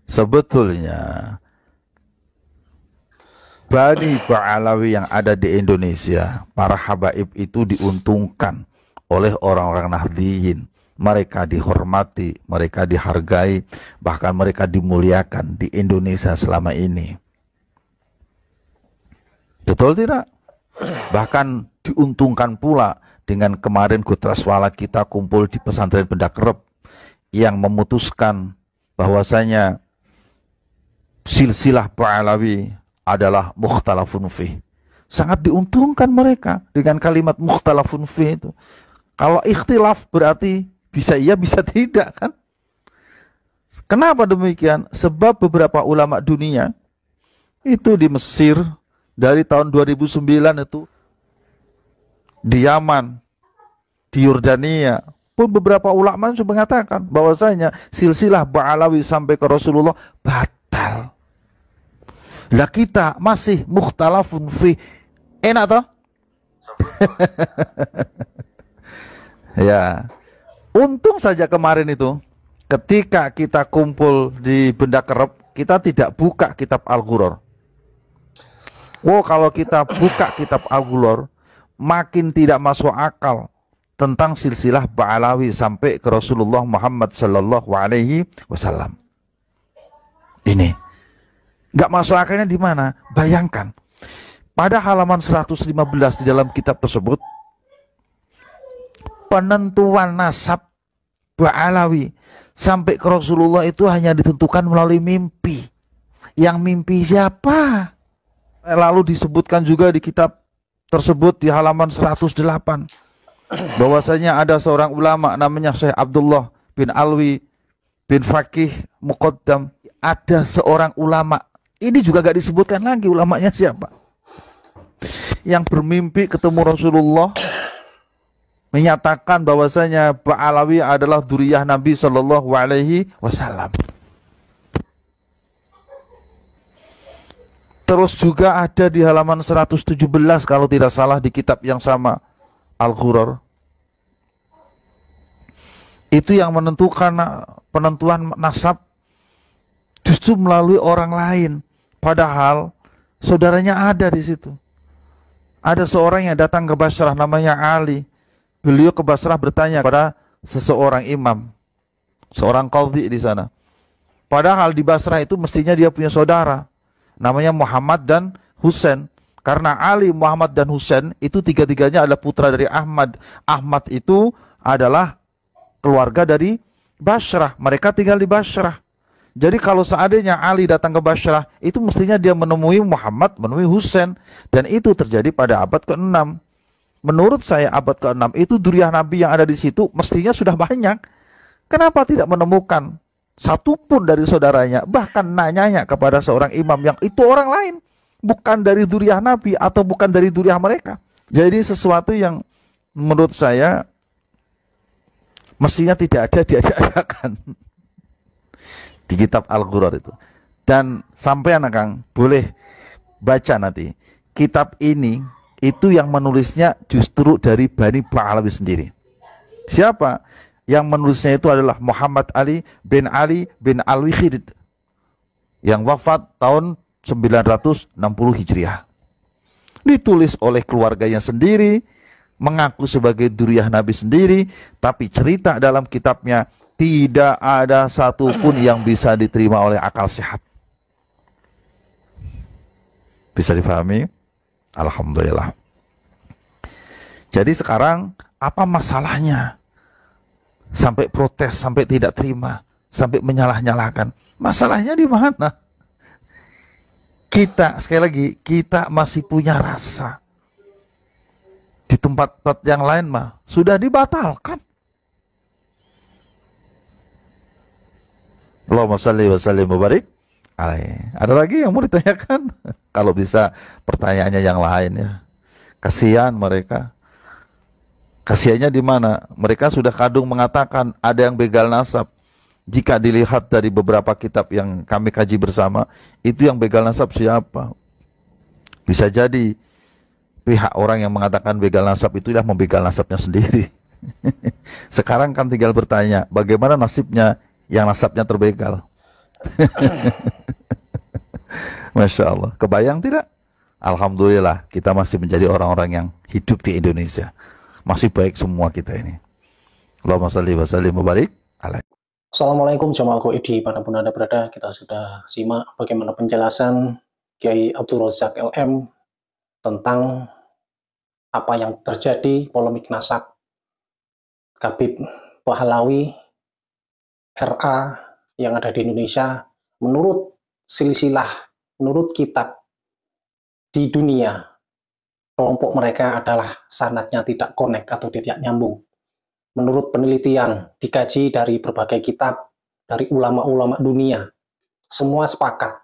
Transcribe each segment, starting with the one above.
Sebetulnya Bani Ba'alawi yang ada di Indonesia, para habaib itu diuntungkan oleh orang-orang Nahdliyin. Mereka dihormati, mereka dihargai, bahkan mereka dimuliakan di Indonesia selama ini. Betul tidak? Bahkan diuntungkan pula dengan kemarin Gutreswala kita kumpul di pesantren Pendakrep yang memutuskan bahwasanya silsilah Ba'alawi adalah mukhtalafun fih. Sangat diuntungkan mereka dengan kalimat mukhtalafun fih itu. Kalau ikhtilaf berarti bisa iya bisa tidak kan? Kenapa demikian? Sebab beberapa ulama dunia itu di Mesir dari tahun 2009 itu, di Yaman, di Yordania pun beberapa ulama sudah mengatakan bahwasanya silsilah Ba'alawi sampai ke Rasulullah batal. Lah kita masih mukhtalafun fi. Enak toh? Ya. Untung saja kemarin itu ketika kita kumpul di Benda Kerep, kita tidak buka kitab Al-Ghuror. Oh, kalau kita buka kitab Al-Ghuror, makin tidak masuk akal tentang silsilah Ba'alawi sampai ke Rasulullah Muhammad sallallahu alaihi wasallam. Ini nggak masuk akalnya di mana? Bayangkan, pada halaman 115 di dalam kitab tersebut, penentuan nasab Ba'alawi sampai ke Rasulullah itu hanya ditentukan melalui mimpi. Yang mimpi siapa? Lalu disebutkan juga di kitab tersebut di halaman 108 bahwasanya ada seorang ulama namanya Syekh Abdullah bin Alwi bin Faqih Muqaddam. Ada seorang ulama, ini juga gak disebutkan lagi ulamanya siapa, yang bermimpi ketemu Rasulullah, menyatakan bahwasanya Ba'alawi adalah dzurriyyah Nabi Shallallahu Alaihi Wasallam. Terus juga ada di halaman 117 kalau tidak salah di kitab yang sama, Al-Ghuror. Itu yang menentukan penentuan nasab justru melalui orang lain, padahal saudaranya ada di situ. Ada seorang yang datang ke Basrah namanya Ali. Beliau ke Basrah bertanya kepada seseorang imam, seorang qadhi di sana. Padahal di Basrah itu mestinya dia punya saudara, namanya Muhammad dan Husain. Karena Ali, Muhammad dan Husain itu tiga-tiganya adalah putra dari Ahmad. Ahmad itu adalah keluarga dari Basrah. Mereka tinggal di Basrah. Jadi kalau seandainya Ali datang ke Basrah, itu mestinya dia menemui Muhammad, menemui Husain. Dan itu terjadi pada abad ke-6. Menurut saya abad ke-6 itu dzurriyyah Nabi yang ada di situ mestinya sudah banyak. Kenapa tidak menemukan satupun dari saudaranya? Bahkan nanyanya kepada seorang imam yang itu orang lain, bukan dari dzurriyyah Nabi atau bukan dari dzurriyyah mereka. Jadi sesuatu yang menurut saya mestinya tidak ada diadakan di kitab Al-Ghuror itu. Dan sampai anak Kang boleh baca nanti kitab ini. Itu yang menulisnya justru dari Bani Ba'alawi sendiri. Siapa? Yang menulisnya itu adalah Muhammad Ali bin Al-Wikhid yang wafat tahun 960 Hijriah. Ditulis oleh keluarganya sendiri, mengaku sebagai dzurriyyah Nabi sendiri, tapi cerita dalam kitabnya tidak ada satupun yang bisa diterima oleh akal sehat. Bisa dipahami? Alhamdulillah. Jadi sekarang apa masalahnya? Sampai protes, sampai tidak terima, sampai menyalah-nyalahkan. Masalahnya di mana? Kita, sekali lagi, kita masih punya rasa. Di tempat-tempat yang lain mah sudah dibatalkan. Allahumma shalli wa sallim wa barik. Ada lagi yang mau ditanyakan? Kalau bisa pertanyaannya yang lain ya. Kasihan mereka. Kasihannya di mana? Mereka sudah kadung mengatakan ada yang begal nasab. Jika dilihat dari beberapa kitab yang kami kaji bersama, itu yang begal nasab siapa? Bisa jadi pihak orang yang mengatakan begal nasab itu adalah membegal nasabnya sendiri. Sekarang kan tinggal bertanya, bagaimana nasibnya yang nasabnya terbegal? Masya Allah. Kebayang tidak? Alhamdulillah kita masih menjadi orang-orang yang hidup di Indonesia. Masih baik semua kita ini. Allahumma salli wa sallim wa barik alaihi. Assalamualaikum jamaah Goib dimanapun Anda berada. Kita sudah simak bagaimana penjelasan Kiai Abdul Razak LM tentang apa yang terjadi, polemik nasab Habib Pahlawi RA yang ada di Indonesia. Menurut silsilah, menurut kitab di dunia, kelompok mereka adalah sanadnya tidak connect atau tidak nyambung. Menurut penelitian dikaji dari berbagai kitab, dari ulama-ulama dunia, semua sepakat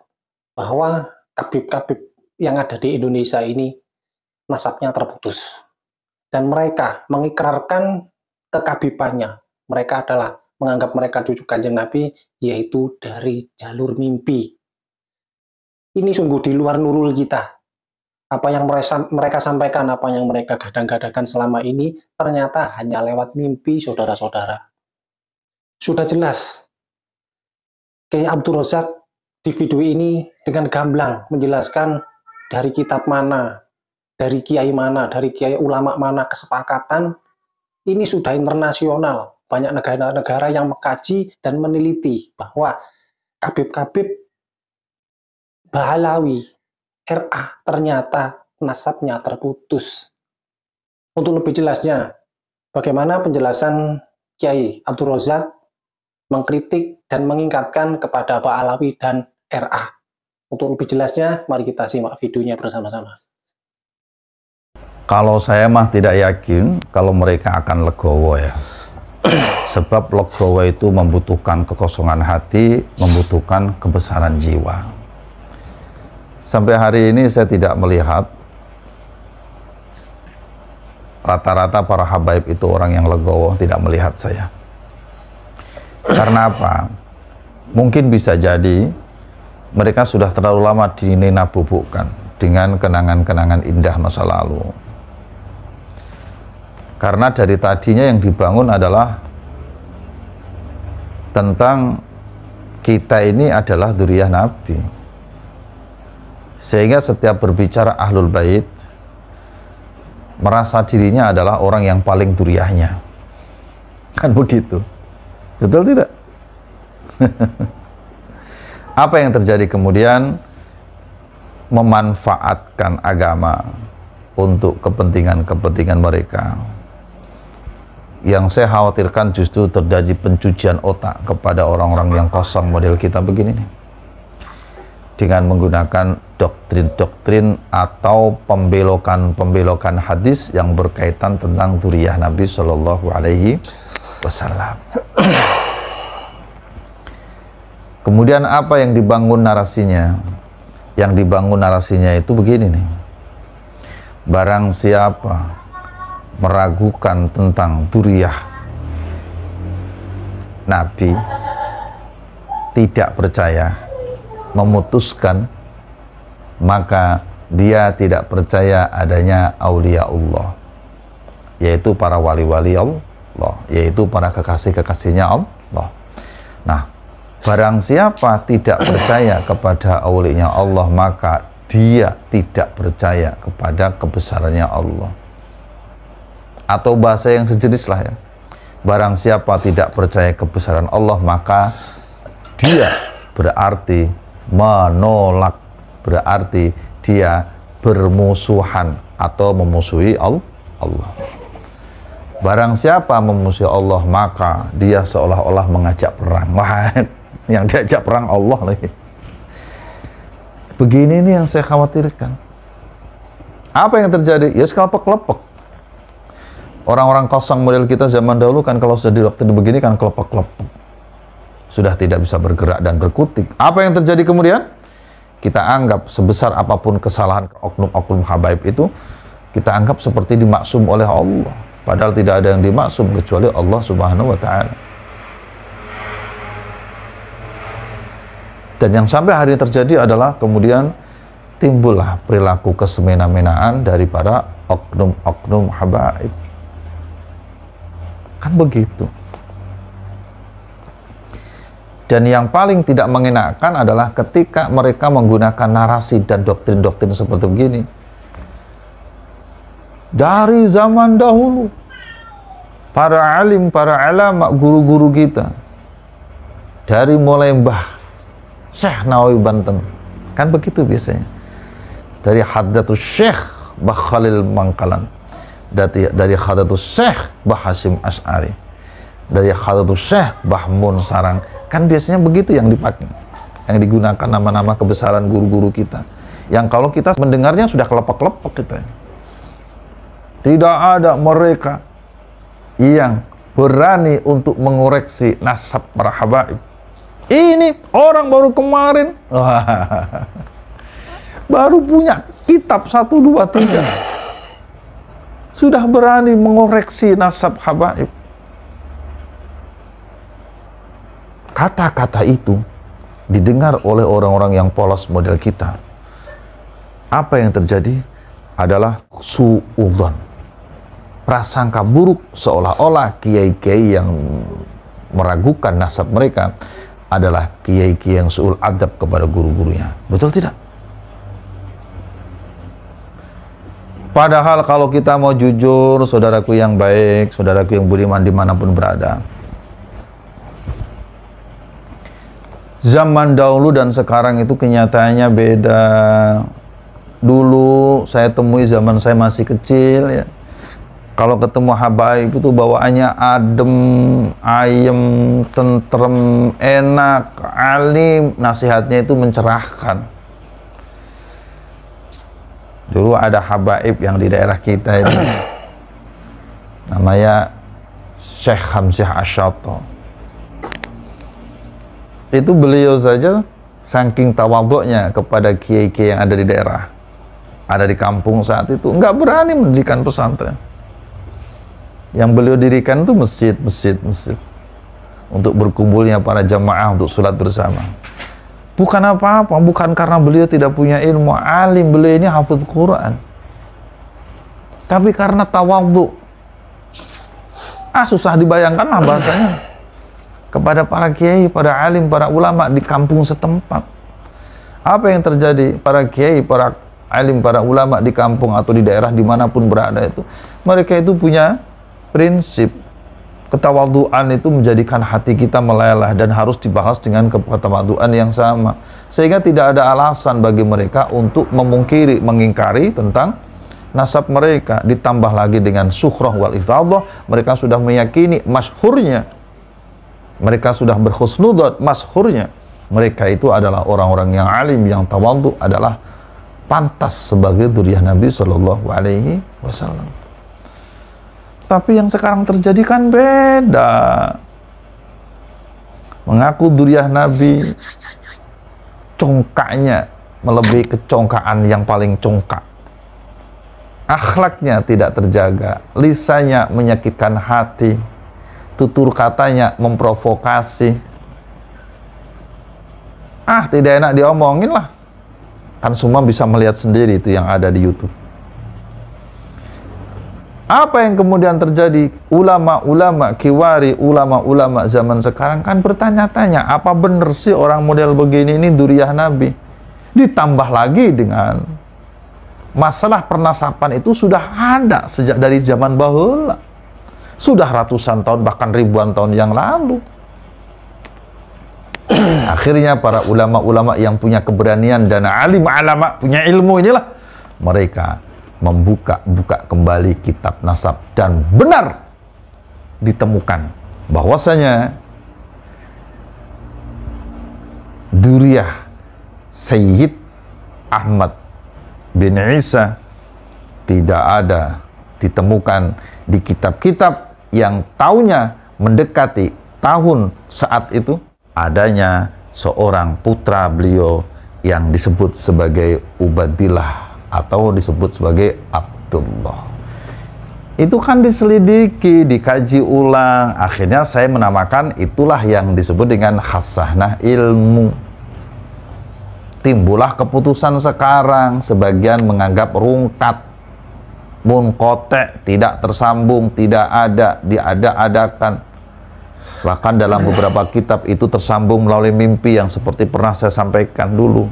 bahwa kabib-kabib yang ada di Indonesia ini nasabnya terputus. Dan mereka mengikrarkan kekabibannya. Mereka adalah menganggap mereka cucu Kanjeng Nabi, yaitu dari jalur mimpi. Ini sungguh di luar nurul kita. Apa yang mereka sampaikan, apa yang mereka gadang-gadangkan selama ini, ternyata hanya lewat mimpi, saudara-saudara. Sudah jelas, Kiai Abdul Razak di video ini dengan gamblang menjelaskan dari kitab mana, dari kiai mana, dari kiai ulama mana kesepakatan. Ini sudah internasional. Banyak negara-negara yang mengkaji dan meneliti bahwa kabib-kabib Pahlawi RA ternyata nasabnya terputus. Untuk lebih jelasnya, bagaimana penjelasan Kiai Abdul Razak mengkritik dan mengingatkan kepada Pahlawi dan RA. Untuk lebih jelasnya, mari kita simak videonya bersama-sama. Kalau saya mah tidak yakin kalau mereka akan legowo ya. Sebab legowo itu membutuhkan kekosongan hati, membutuhkan kebesaran jiwa. Sampai hari ini saya tidak melihat rata-rata para habaib itu orang yang legowo, tidak melihat saya. Karena apa? Mungkin bisa jadi mereka sudah terlalu lama dinabubukkan dengan kenangan-kenangan indah masa lalu. Karena dari tadinya yang dibangun adalah tentang kita ini adalah dzurriyyah Nabi. Sehingga setiap berbicara Ahlul Bait merasa dirinya adalah orang yang paling dzurriyyahnya. Kan begitu. Betul tidak? Apa yang terjadi kemudian? Memanfaatkan agama untuk kepentingan-kepentingan mereka. Yang saya khawatirkan justru terjadi pencucian otak kepada orang-orang yang kosong model kita begini nih. Dengan menggunakan doktrin-doktrin atau pembelokan-pembelokan hadis yang berkaitan tentang dzurriyyah Nabi Shallallahu Alaihi Wasallam. Kemudian apa yang dibangun narasinya? Yang dibangun narasinya itu begini nih. Barang siapa meragukan tentang dzurriyyah Nabi, tidak percaya, memutuskan, maka dia tidak percaya adanya aulia Allah, yaitu para wali-wali Allah, yaitu para kekasih-kekasihnya Allah. Nah, barang siapa tidak percaya kepada aulinya Allah, maka dia tidak percaya kepada kebesarannya Allah. Atau bahasa yang sejenis lah ya, barang siapa tidak percaya kebesaran Allah, maka dia berarti menolak, berarti dia bermusuhan atau memusuhi Allah. Barang siapa memusuhi Allah, maka dia seolah-olah mengajak perang. Wah, yang diajak perang Allah lagi. Begini nih yang saya khawatirkan. Apa yang terjadi? Ya kelepek-kelepek. Orang-orang kosong model kita zaman dahulu kan kalau sudah di waktu begini kan kelepek-kelepek. Sudah tidak bisa bergerak dan berkutik. Apa yang terjadi kemudian? Kita anggap sebesar apapun kesalahan oknum-oknum habaib itu, kita anggap seperti dimaksum oleh Allah. Padahal tidak ada yang dimaksum kecuali Allah Subhanahu wa Ta'ala. Dan yang sampai hari ini terjadi adalah kemudian timbullah perilaku kesemena-menaan dari para oknum-oknum habaib. Kan begitu. Dan yang paling tidak mengenakan adalah ketika mereka menggunakan narasi dan doktrin-doktrin seperti begini. Dari zaman dahulu, para alim, para ulama, guru-guru kita, dari mulai Mbah Syekh Nawawi Banten, kan begitu biasanya. Dari Hadratus Syekh Mbah Khalil Mangkalan, dari Hadratus Syekh Mbah Hasyim Asy'ari, dari Hadratus Syekh Mbah Mun Sarang, kan biasanya begitu yang dipakai, yang digunakan nama-nama kebesaran guru-guru kita, yang kalau kita mendengarnya sudah kelepek-kelepek kita. Tidak ada mereka yang berani untuk mengoreksi nasab para habaib. Ini orang baru kemarin baru punya kitab 1, 2, 3 sudah berani mengoreksi nasab habaib. Kata-kata itu didengar oleh orang-orang yang polos model kita. Apa yang terjadi adalah suudzon, prasangka buruk, seolah-olah kiai-kiai yang meragukan nasab mereka adalah kiai-kiai yang suul adab kepada guru-gurunya. Betul tidak? Padahal kalau kita mau jujur, saudaraku yang baik, saudaraku yang budiman dimanapun berada, zaman dahulu dan sekarang itu kenyataannya beda. Dulu saya temui zaman saya masih kecil ya, kalau ketemu habaib itu bawaannya adem, ayem, tentrem, enak, alim, nasihatnya itu mencerahkan. Dulu ada habaib yang di daerah kita itu namanya Syekh Hamzah Asy'ato. Itu beliau saja saking tawadhu'nya kepada kiai-kiai yang ada di daerah, ada di kampung saat itu, nggak berani mendirikan pesantren. Yang beliau dirikan itu masjid untuk berkumpulnya para jamaah untuk sholat bersama. Bukan apa-apa, bukan karena beliau tidak punya ilmu, alim, beliau ini hafidz Quran, tapi karena tawadhu. Susah dibayangkan lah bahasanya kepada para kiai, para alim, para ulama di kampung setempat. Apa yang terjadi? Para kiai, para alim, para ulama di kampung atau di daerah dimanapun berada itu, mereka itu punya prinsip. Ketawadhuan itu menjadikan hati kita meleleh dan harus dibahas dengan ketawadhuan yang sama, sehingga tidak ada alasan bagi mereka untuk memungkiri, mengingkari tentang nasab mereka. Ditambah lagi dengan sukhrah wal iftadah, mereka sudah meyakini masyhurnya, mereka sudah berhusnudzon masyhurnya mereka itu adalah orang-orang yang alim, yang tawadhu, adalah pantas sebagai dzurriyyah Nabi Shallallahu Alaihi Wasallam. Tapi yang sekarang terjadi kan beda. Mengaku dzurriyyah Nabi, congkaknya melebihi kecongkaan yang paling congkak. Akhlaknya tidak terjaga, lisannya menyakitkan hati, tutur katanya memprovokasi. Tidak enak diomongin lah. Kan semua bisa melihat sendiri itu yang ada di YouTube. Apa yang kemudian terjadi? Ulama-ulama kiwari, ulama-ulama zaman sekarang kan bertanya-tanya, apa benar sih orang model begini ini dzurriyyah Nabi? Ditambah lagi dengan masalah pernasaban itu sudah ada sejak dari zaman bahula. Sudah ratusan tahun, bahkan ribuan tahun yang lalu. Akhirnya para ulama-ulama yang punya keberanian dan alim ulama punya ilmu inilah, mereka membuka kembali kitab nasab dan benar ditemukan bahwasanya dzurriyyah Sayyid Ahmad bin Isa tidak ada ditemukan di kitab-kitab yang tahunnya mendekati tahun saat itu. Adanya seorang putra beliau yang disebut sebagai Ubadillah atau disebut sebagai Abdullah. Itu kan diselidiki, dikaji ulang, akhirnya saya menamakan itulah yang disebut dengan khasanah ilmu. Timbullah keputusan sekarang, sebagian menganggap rungkat, munqati', tidak tersambung, tidak ada, diada-adakan. Bahkan dalam beberapa kitab itu tersambung melalui mimpi yang seperti pernah saya sampaikan dulu.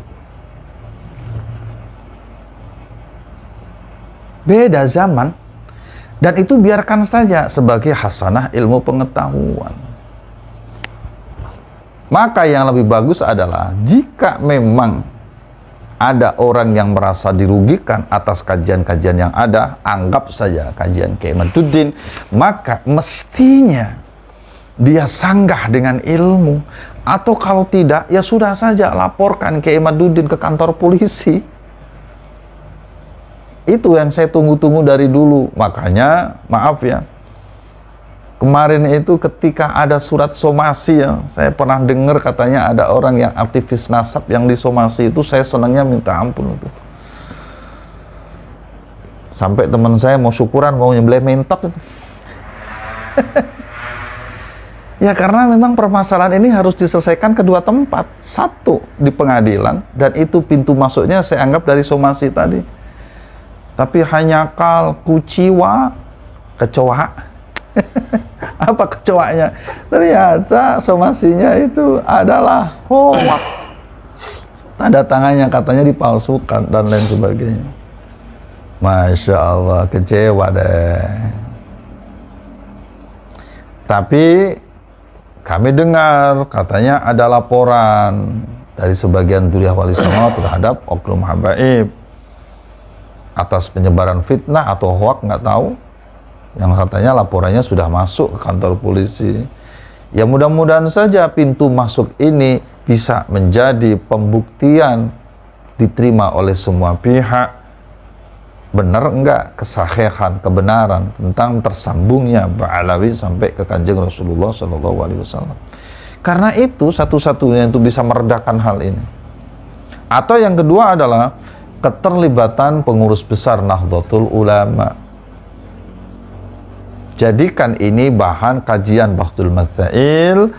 Beda zaman. Dan itu biarkan saja sebagai hasanah ilmu pengetahuan. Maka yang lebih bagus adalah jika memang ada orang yang merasa dirugikan atas kajian-kajian yang ada, anggap saja kajian Kiai Ahmaduddin, maka mestinya dia sanggah dengan ilmu, atau kalau tidak ya sudah saja laporkan Kiai Ahmaduddin ke kantor polisi. Itu yang saya tunggu-tunggu dari dulu. Makanya maaf ya, kemarin itu ketika ada surat somasi ya, saya pernah dengar katanya ada orang yang aktivis nasab yang disomasi itu, saya senangnya minta ampun itu. Sampai teman saya mau syukuran, mau nyembelih mentok itu. Ya karena memang permasalahan ini harus diselesaikan kedua tempat. Satu di pengadilan, dan itu pintu masuknya saya anggap dari somasi tadi. Tapi hanya kuciwa, kecoa. Apa kecoanya? Ternyata somasinya itu adalah hoak. Tanda tangannya katanya dipalsukan dan lain sebagainya. Masya Allah, kecewa deh. Tapi kami dengar katanya ada laporan dari sebagian Duriah Wali Songo terhadap oknum habaib atas penyebaran fitnah atau hoak, nggak tahu, yang katanya laporannya sudah masuk ke kantor polisi. Ya mudah-mudahan saja pintu masuk ini bisa menjadi pembuktian diterima oleh semua pihak, benar enggak kesahihan, kebenaran tentang tersambungnya Ba'alawi sampai ke Kanjeng Rasulullah SAW. Karena itu satu-satunya itu bisa meredakan hal ini. Atau yang kedua adalah keterlibatan pengurus besar Nahdlatul Ulama. Jadikan ini bahan kajian Bahthul Matsail,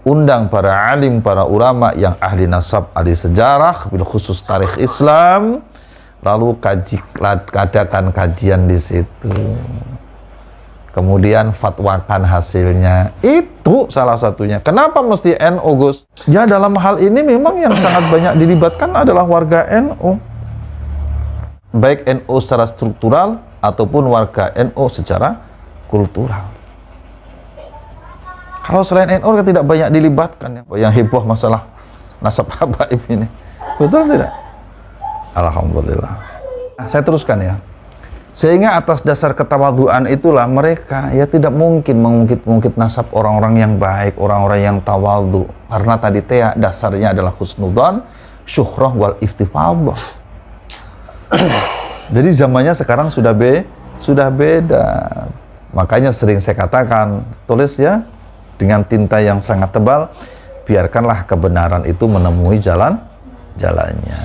undang para alim, para ulama yang ahli nasab, ahli sejarah, bil khusus tarikh Islam, lalu adakan kajian di situ. Kemudian fatwakan hasilnya. Itu salah satunya. Kenapa mesti NU, Gus? Ya dalam hal ini memang yang sangat banyak dilibatkan adalah warga NU. Baik NU secara struktural ataupun warga NU secara kultural. Kalau selain NU tidak banyak dilibatkan yang heboh masalah nasab habaib ini. Betul tidak? Alhamdulillah. Nah, saya teruskan ya. Sehingga atas dasar ketawaduan itulah mereka ya tidak mungkin mengungkit nasab orang-orang yang baik, orang-orang yang tawadhu. Karena tadi dasarnya adalah husnudzan, syuhrah wal iftifadhah. Jadi zamannya sekarang sudah beda. Makanya sering saya katakan, tulis ya dengan tinta yang sangat tebal, biarkanlah kebenaran itu menemui jalannya.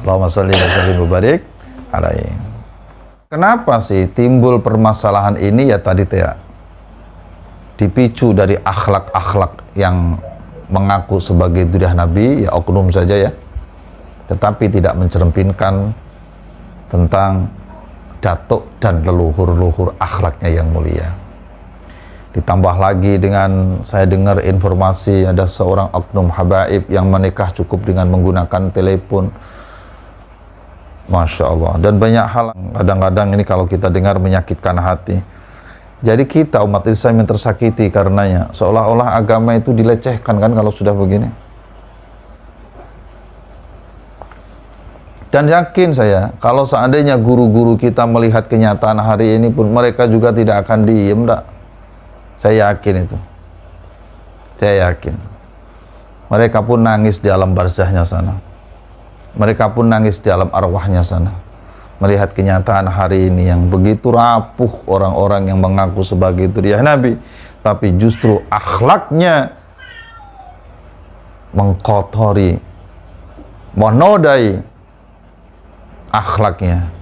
Allahumma shalli wa sallim wa barik alaihi. Kenapa sih timbul permasalahan ini? Ya tadi dipicu dari akhlak-akhlak yang mengaku sebagai duriah Nabi, ya oknum saja ya, tetapi tidak mencerminkan tentang datuk dan leluhur-leluhur akhlaknya yang mulia. Ditambah lagi dengan saya dengar informasi ada seorang oknum habaib yang menikah cukup dengan menggunakan telepon. Masya Allah. Dan banyak hal kadang-kadang ini kalau kita dengar menyakitkan hati. Jadi kita umat Islam yang tersakiti karenanya. Seolah-olah agama itu dilecehkan kan kalau sudah begini. Dan yakin saya, kalau seandainya guru-guru kita melihat kenyataan hari ini pun, mereka juga tidak akan diem, enggak. Saya yakin itu. Saya yakin. Mereka pun nangis di alam barzahnya sana. Mereka pun nangis di alam arwahnya sana. Melihat kenyataan hari ini yang begitu rapuh orang-orang yang mengaku sebagai duriah Nabi, tapi justru akhlaknya mengkotori, menodai akhlaknya,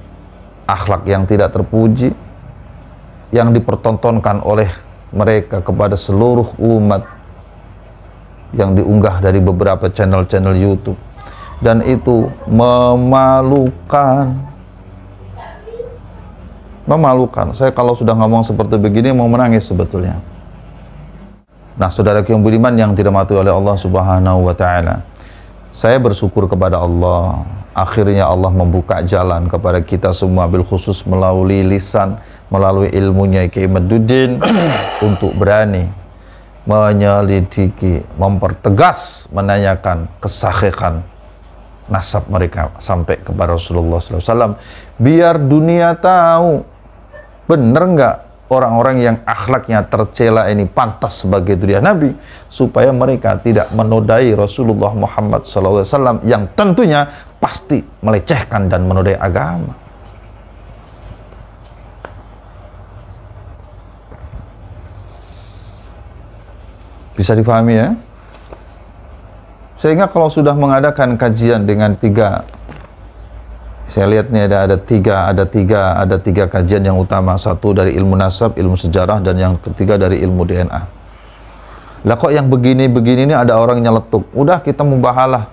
akhlak yang tidak terpuji, yang dipertontonkan oleh mereka kepada seluruh umat, yang diunggah dari beberapa channel-channel YouTube, dan itu memalukan. Memalukan. Saya kalau sudah ngomong seperti begini mau menangis sebetulnya. Nah, saudaraku yang budiman yang dirahmati oleh Allah Subhanahu wa taala, saya bersyukur kepada Allah, akhirnya Allah membuka jalan kepada kita semua, bil khusus melalui lisan, melalui ilmunya Kiai Maduddin untuk berani menyelidiki, mempertegas, menanyakan kesahihan nasab mereka sampai kepada Rasulullah SAW, biar dunia tahu benar nggak orang-orang yang akhlaknya tercela ini pantas sebagai zuriat Nabi, supaya mereka tidak menodai Rasulullah Muhammad SAW yang tentunya pasti melecehkan dan menodai agama. Bisa dipahami ya? Sehingga kalau sudah mengadakan kajian dengan tiga, saya lihat nih ada tiga kajian yang utama. Satu dari ilmu nasab, ilmu sejarah, dan yang ketiga dari ilmu DNA. Lah kok yang begini-begini ini ada orang nyeletuk, udah kita mubahalah.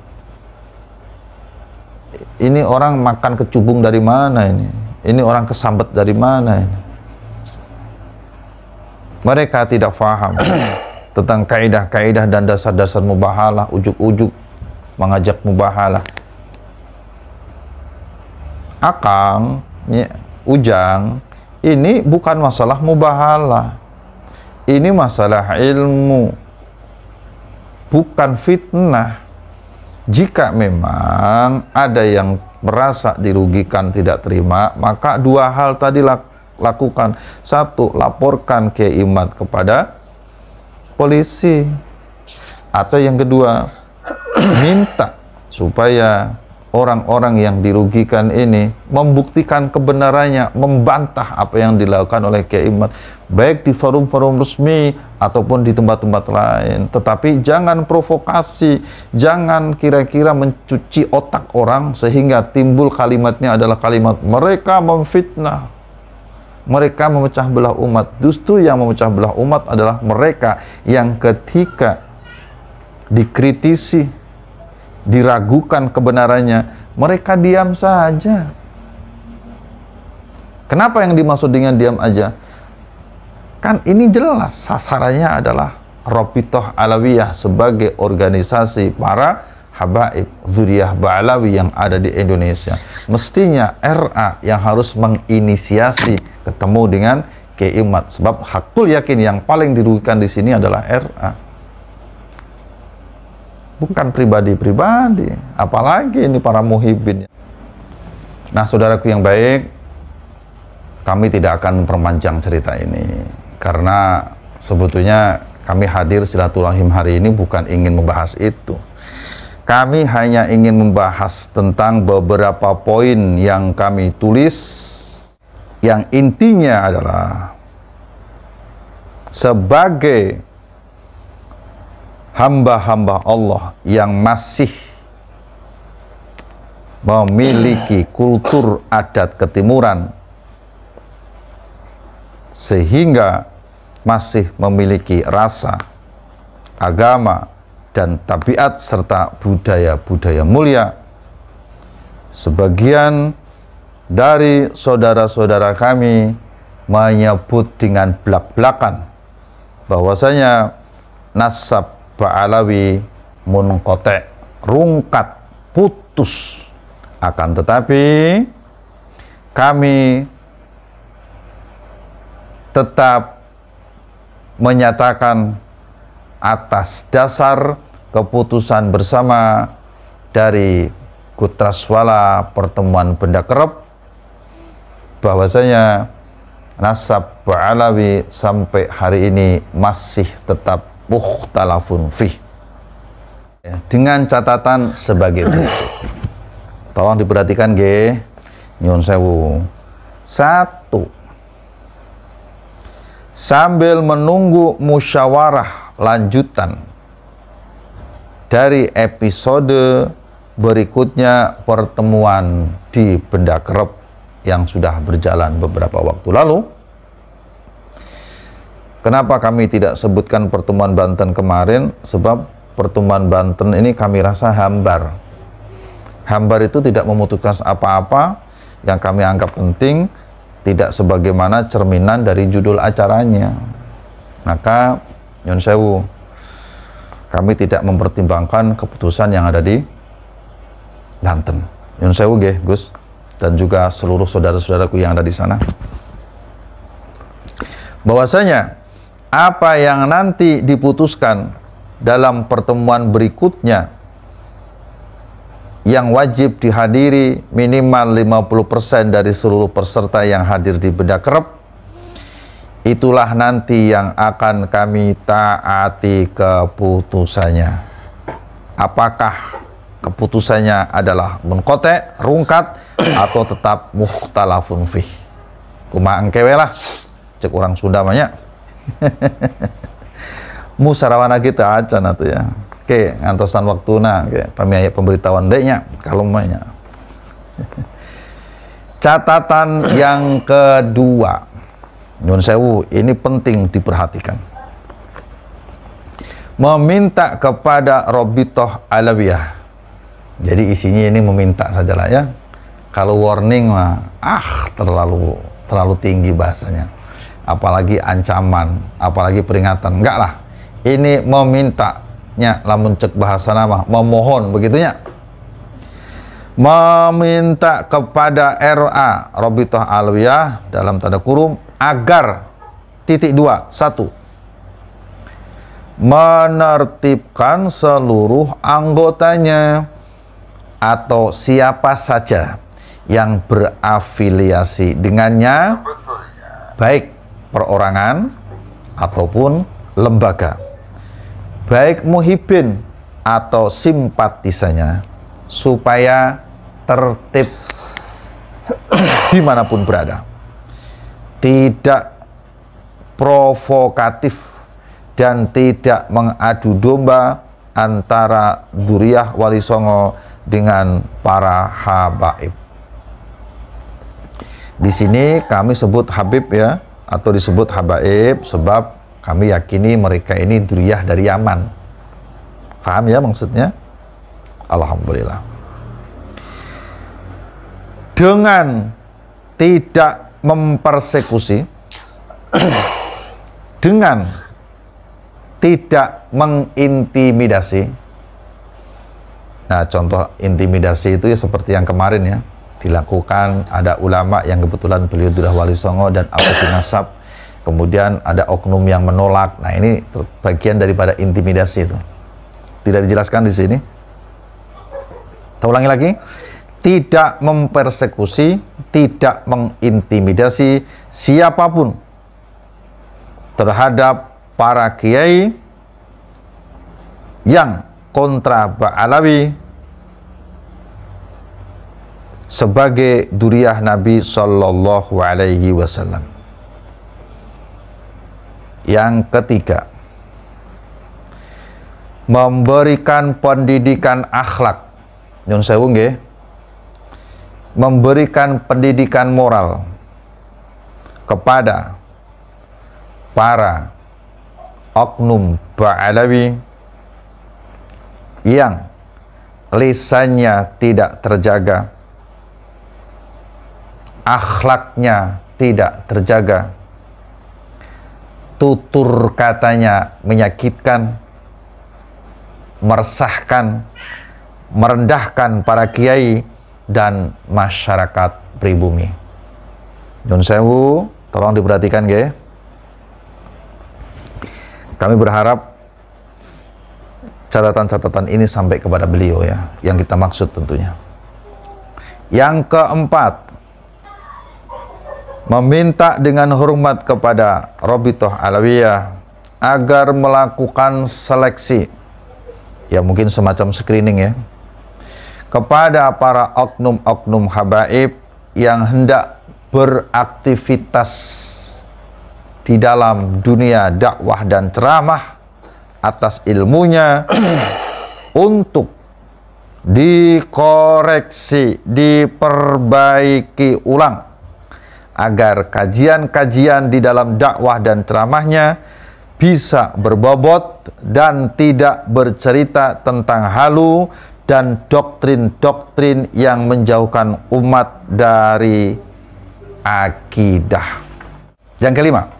Ini orang makan kecubung dari mana ini? Ini orang kesambet dari mana ini? Mereka tidak paham tentang kaidah-kaidah dan dasar-dasar mubahalah, ujuk-ujuk mengajak mubahalah. Akang, Ujang, ini bukan masalah mubahalah, ini masalah ilmu, bukan fitnah. Jika memang ada yang merasa dirugikan, tidak terima, maka dua hal tadi lakukan. Satu, laporkan Kiai Imad kepada polisi, atau yang kedua, minta supaya orang-orang yang dirugikan ini membuktikan kebenarannya, membantah apa yang dilakukan oleh Kiai Imad, baik di forum-forum resmi ataupun di tempat-tempat lain. Tetapi jangan provokasi, jangan kira-kira mencuci otak orang sehingga timbul kalimatnya adalah kalimat mereka memfitnah, mereka memecah belah umat. Justru yang memecah belah umat adalah mereka yang ketika dikritisi, diragukan kebenarannya, mereka diam saja. Kenapa yang dimaksud dengan diam aja? Kan ini jelas sasarannya adalah Rabithah Alawiyah sebagai organisasi para habaib Dzurriyyah Ba'alawi yang ada di Indonesia. Mestinya RA yang harus menginisiasi ketemu dengan Kiai Imad, sebab hakul yakin yang paling dirugikan di sini adalah RA, bukan pribadi-pribadi, apalagi ini para muhibin. Nah, saudaraku yang baik, kami tidak akan memperpanjang cerita ini, karena sebetulnya kami hadir silaturahim hari ini bukan ingin membahas itu. Kami hanya ingin membahas tentang beberapa poin yang kami tulis, yang intinya adalah sebagai hamba-hamba Allah yang masih memiliki kultur adat ketimuran, sehingga masih memiliki rasa, agama, dan tabiat serta budaya-budaya mulia. Sebagian dari saudara-saudara kami menyebut dengan belak-belakan bahwasanya nasab Ba'alawi munqati', rungkat, putus. Akan tetapi kami tetap menyatakan atas dasar keputusan bersama dari Kutraswala Pertemuan Benda Kerep bahwasanya nasab Ba'alawi sampai hari ini masih tetap mukhtalafun fih, dengan catatan sebagai berikut. Tolong diperhatikan nggih, nyuwun sewu. 1. Sambil menunggu musyawarah lanjutan dari episode berikutnya pertemuan di Benda Kerep yang sudah berjalan beberapa waktu lalu. Kenapa kami tidak sebutkan pertemuan Banten kemarin? Sebab pertemuan Banten ini kami rasa hambar. Hambar itu tidak memutuskan apa-apa yang kami anggap penting, tidak sebagaimana cerminan dari judul acaranya. Maka Nyun sewu, kami tidak mempertimbangkan keputusan yang ada di Banten. Nyun sewu nggih, Gus, dan juga seluruh saudara-saudaraku yang ada di sana. Bahwasanya apa yang nanti diputuskan dalam pertemuan berikutnya yang wajib dihadiri minimal 50% dari seluruh peserta yang hadir di Benda Kerep, itulah nanti yang akan kami taati keputusannya. Apakah keputusannya adalah munqati', rungkat, atau tetap mukhtalafun fih. Kumaha engkewe lah, cek orang Sunda banyak. Musarawana kita aja na tuh ya. Oke, ngantosan waktuna, oke, pamiaya pemberitahuan deknya, kalau banyak. Catatan yang kedua, nyun sewu, ini penting diperhatikan. Meminta kepada Robitoh Alawiyah. Jadi isinya ini meminta sajalah ya. Kalau warning mah, terlalu tinggi bahasanya. Apalagi ancaman, apalagi peringatan. Enggak lah. Ini memintanya, lamun cek bahasa nama, memohon begitunya. Meminta kepada RA Robitoh Alawiyah dalam tanda kurung agar (2) menertibkan seluruh anggotanya atau siapa saja yang berafiliasi dengannya, baik perorangan ataupun lembaga, baik muhibbin atau simpatisannya, supaya tertib dimanapun berada, tidak provokatif dan tidak mengadu domba antara Dzurriyyah Wali Songo dengan para habaib. Di sini kami sebut Habib ya, atau disebut habaib sebab kami yakini mereka ini Dzurriyyah dari Yaman. Paham ya maksudnya? Alhamdulillah. Dengan tidak mempersekusi, dengan tidak mengintimidasi. Nah, contoh intimidasi itu ya seperti yang kemarin ya, dilakukan ada ulama yang kebetulan beliau sudah Wali Songo dan Abdi Nasab, kemudian ada oknum yang menolak. Nah, ini bagian daripada intimidasi itu. Tidak dijelaskan di sini. Kita ulangi lagi. Tidak mempersekusi, tidak mengintimidasi siapapun terhadap para kiai yang kontra Ba'alawi sebagai Dzurriyyah Nabi Sallallahu Alaihi Wasallam. Yang ketiga, memberikan pendidikan akhlak. Nyun sewu nggih, memberikan pendidikan moral kepada para oknum Ba'alawi yang lisannya tidak terjaga, akhlaknya tidak terjaga, tutur katanya menyakitkan, meresahkan, merendahkan para kiai dan masyarakat pribumi. Nyun sewu, tolong diperhatikan nggih. Kami berharap catatan-catatan ini sampai kepada beliau ya, yang kita maksud tentunya. Yang keempat, meminta dengan hormat kepada Robitoh Alawiyah agar melakukan seleksi, ya mungkin semacam screening ya, kepada para oknum-oknum habaib yang hendak beraktivitas di dalam dunia dakwah dan ceramah atas ilmunya untuk dikoreksi, diperbaiki ulang agar kajian-kajian di dalam dakwah dan ceramahnya bisa berbobot dan tidak bercerita tentang halu dan doktrin-doktrin yang menjauhkan umat dari akidah. Yang kelima,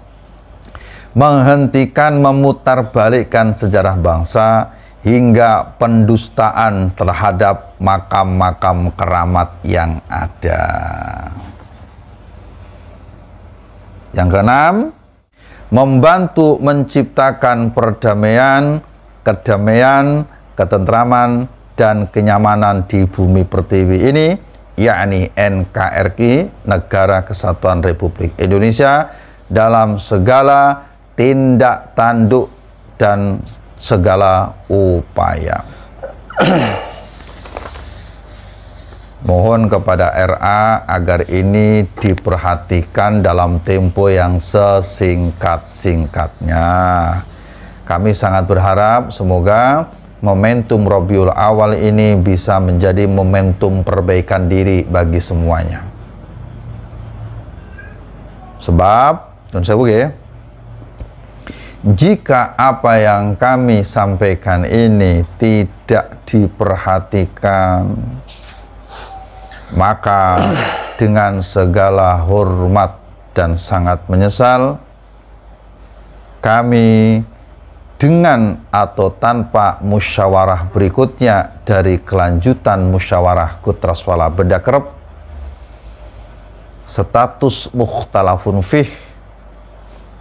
menghentikan memutarbalikkan sejarah bangsa hingga pendustaan terhadap makam-makam keramat yang ada. Yang keenam, membantu menciptakan perdamaian, kedamaian, ketentraman, dan kenyamanan di bumi pertiwi ini, yakni NKRI, Negara Kesatuan Republik Indonesia, dalam segala tindak tanduk dan segala upaya. Mohon kepada RA agar ini diperhatikan dalam tempo yang sesingkat-singkatnya. Kami sangat berharap semoga momentum Rabiul Awal ini bisa menjadi momentum perbaikan diri bagi semuanya. Sebab, jika apa yang kami sampaikan ini tidak diperhatikan, maka dengan segala hormat dan sangat menyesal, kami dengan atau tanpa musyawarah berikutnya dari kelanjutan musyawarah Kutraswala Bedakerep, status mukhtalafun fih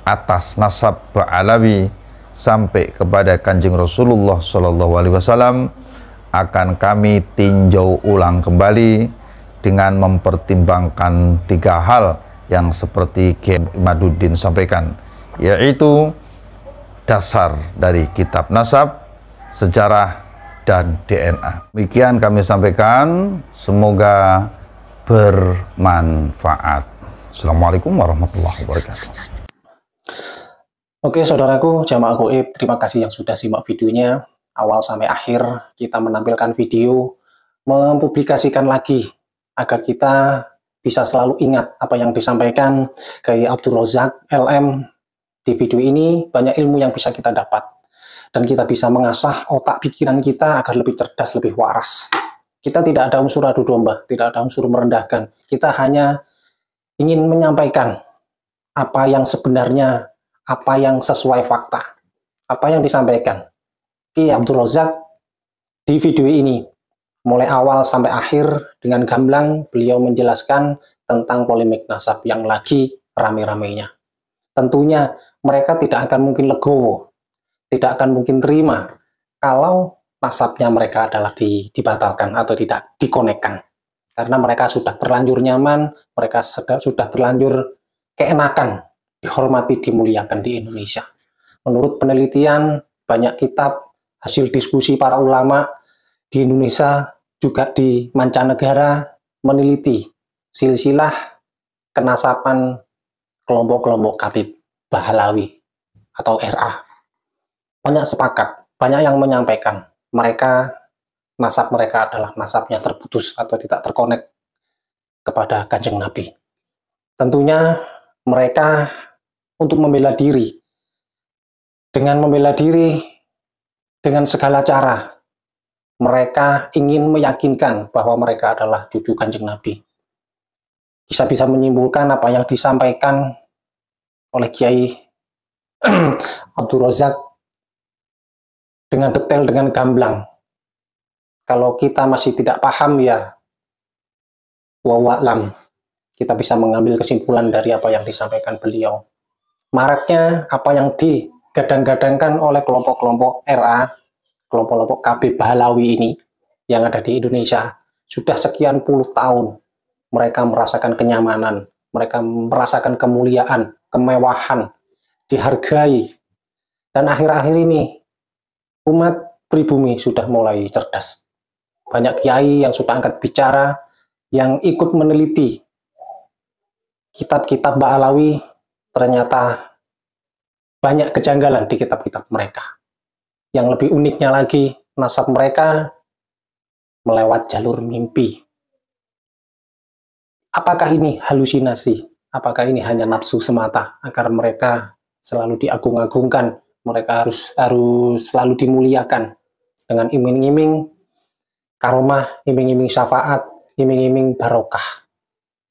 atas nasab Ba'alawi sampai kepada Kanjeng Rasulullah SAW akan kami tinjau ulang kembali dengan mempertimbangkan 3 hal yang seperti Kiai Imaduddin sampaikan, yaitu dasar dari kitab nasab, sejarah, dan DNA. Demikian kami sampaikan, semoga bermanfaat. Assalamualaikum warahmatullahi wabarakatuh. Oke saudaraku, jamaah goib, terima kasih yang sudah simak videonya awal sampai akhir. Kita menampilkan video, mempublikasikan lagi agar kita bisa selalu ingat apa yang disampaikan Kiai Abdul Razak LM di video ini. Banyak ilmu yang bisa kita dapat dan kita bisa mengasah otak pikiran kita agar lebih cerdas, lebih waras. Kita tidak ada unsur adu domba, tidak ada unsur merendahkan. Kita hanya ingin menyampaikan apa yang sebenarnya, apa yang sesuai fakta, apa yang disampaikan Kiai Abdul Razak di video ini. Mulai awal sampai akhir dengan gamblang beliau menjelaskan tentang polemik nasab yang lagi rame-ramenya. Tentunya mereka tidak akan mungkin legowo, tidak akan mungkin terima kalau nasabnya mereka adalah dibatalkan atau tidak dikonekkan. Karena mereka sudah terlanjur nyaman, mereka sudah terlanjur keenakan, dihormati, dimuliakan di Indonesia. Menurut penelitian, banyak kitab, hasil diskusi para ulama di Indonesia, juga di mancanegara meneliti silsilah kenasaban kelompok-kelompok Habib Bahalawi atau RA. Banyak sepakat, banyak yang menyampaikan mereka, nasab mereka adalah nasabnya terputus atau tidak terkonek kepada Kanjeng Nabi. Tentunya mereka untuk membela diri, dengan membela diri dengan segala cara, mereka ingin meyakinkan bahwa mereka adalah cucu Kanjeng Nabi. Bisa menyimpulkan apa yang disampaikan oleh Kiai Abdul Razak dengan detail, dengan gamblang. Kalau kita masih tidak paham, ya wa'alam, kita bisa mengambil kesimpulan dari apa yang disampaikan beliau. Maraknya apa yang digadang-gadangkan oleh kelompok-kelompok RA, kelompok-kelompok KB Bahalawi ini yang ada di Indonesia sudah sekian puluh tahun. Mereka merasakan kenyamanan, mereka merasakan kemuliaan, kemewahan, dihargai. Dan akhir-akhir ini umat pribumi sudah mulai cerdas. Banyak kiai yang sudah angkat bicara, yang ikut meneliti kitab-kitab Bahalawi. Ternyata banyak kejanggalan di kitab-kitab mereka. Yang lebih uniknya lagi, nasab mereka melewat jalur mimpi. Apakah ini halusinasi? Apakah ini hanya nafsu semata agar mereka selalu diagung-agungkan, mereka harus selalu dimuliakan dengan iming-iming karomah, iming-iming syafaat, iming-iming barokah.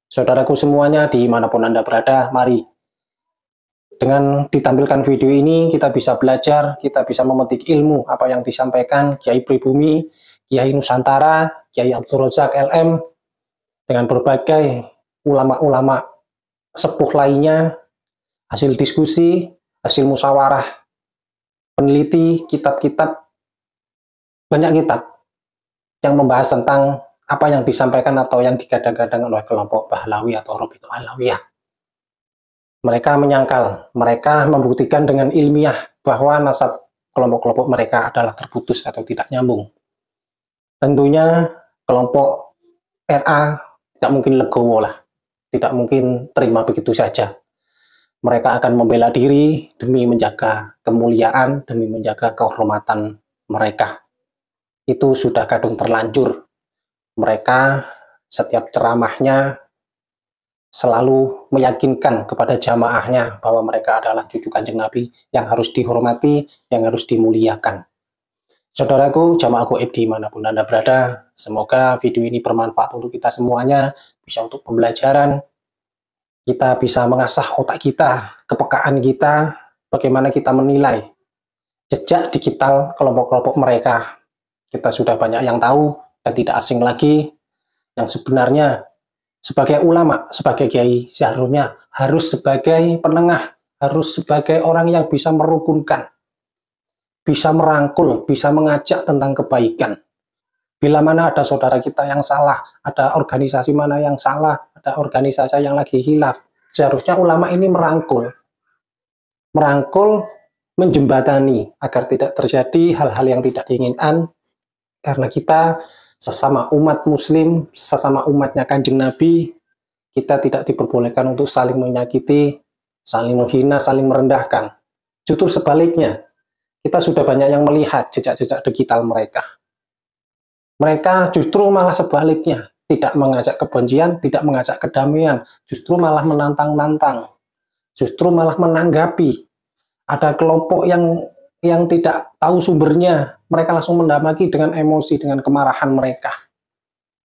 Saudaraku semuanya, dimanapun Anda berada, mari Dengan ditampilkan video ini, kita bisa belajar, kita bisa memetik ilmu apa yang disampaikan Kiai Pribumi, Kiai Nusantara, Kiai Abdul Razak LM, dengan berbagai ulama-ulama sepuh lainnya, hasil diskusi, hasil musyawarah, peneliti, kitab-kitab, banyak kitab yang membahas tentang apa yang disampaikan atau yang digadang-gadang oleh kelompok Bahlawi atau Rabithah Alawiyah. Mereka menyangkal, mereka membuktikan dengan ilmiah bahwa nasab kelompok-kelompok mereka adalah terputus atau tidak nyambung. Tentunya kelompok RA tidak mungkin legowo lah, tidak mungkin terima begitu saja. Mereka akan membela diri demi menjaga kemuliaan, demi menjaga kehormatan mereka. Itu sudah kadung terlanjur. Mereka setiap ceramahnya selalu meyakinkan kepada jamaahnya bahwa mereka adalah cucu Kanjeng Nabi yang harus dihormati, yang harus dimuliakan. Saudaraku, jamaahku dimanapun Anda berada, semoga video ini bermanfaat untuk kita semuanya, bisa untuk pembelajaran, kita bisa mengasah otak kita, kepekaan kita, bagaimana kita menilai jejak digital kelompok-kelompok mereka. Kita sudah banyak yang tahu dan tidak asing lagi, yang sebenarnya sebagai ulama, sebagai kiai, seharusnya harus sebagai penengah, harus sebagai orang yang bisa merukunkan, bisa merangkul, bisa mengajak tentang kebaikan. Bila mana ada saudara kita yang salah, ada organisasi mana yang salah, ada organisasi yang lagi hilaf, seharusnya ulama ini merangkul, menjembatani agar tidak terjadi hal-hal yang tidak diinginkan, karena kita sesama umat muslim, sesama umatnya Kanjeng Nabi, kita tidak diperbolehkan untuk saling menyakiti, saling menghina, saling merendahkan. Justru sebaliknya, kita sudah banyak yang melihat jejak-jejak digital mereka. Mereka justru malah sebaliknya, tidak mengajak kebencian, tidak mengajak kedamaian, justru malah menantang-nantang, justru malah menanggapi. Ada kelompok yang tidak tahu sumbernya, mereka langsung mendamaki dengan emosi, dengan kemarahan mereka.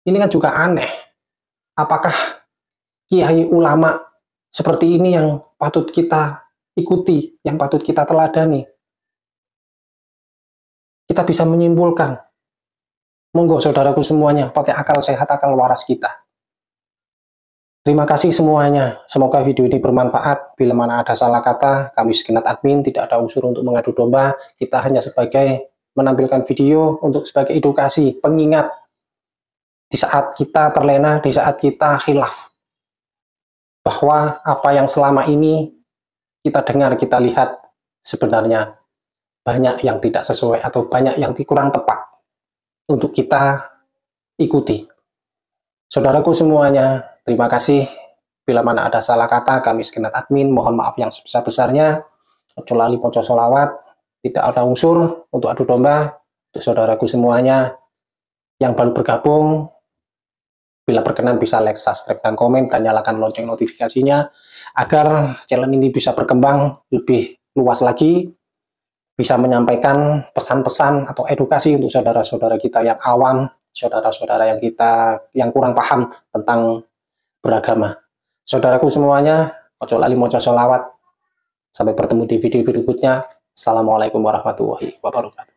Ini kan juga aneh. Apakah kiai ulama seperti ini yang patut kita ikuti, yang patut kita teladani? Kita bisa menyimpulkan, monggo saudaraku semuanya, pakai akal sehat, akal waras kita. Terima kasih semuanya, semoga video ini bermanfaat. Bila mana ada salah kata, kami segenap admin tidak ada unsur untuk mengadu domba, kita hanya sebagai menampilkan video untuk sebagai edukasi, pengingat di saat kita terlena, di saat kita khilaf, bahwa apa yang selama ini kita dengar, kita lihat, sebenarnya banyak yang tidak sesuai atau banyak yang kurang tepat untuk kita ikuti. Saudaraku semuanya, terima kasih. Bila mana ada salah kata, kami segenap admin mohon maaf yang sebesar-besarnya. Ojo lali poco solawat, tidak ada unsur untuk adu domba. Untuk saudaraku semuanya yang baru bergabung, bila berkenan bisa like, subscribe, dan komen, dan nyalakan lonceng notifikasinya agar channel ini bisa berkembang lebih luas lagi, bisa menyampaikan pesan-pesan atau edukasi untuk saudara-saudara kita yang awam, saudara-saudara yang kurang paham tentang beragama. Saudaraku semuanya, ojo lali moco solawat. Sampai bertemu di video berikutnya. Assalamualaikum warahmatullahi wabarakatuh.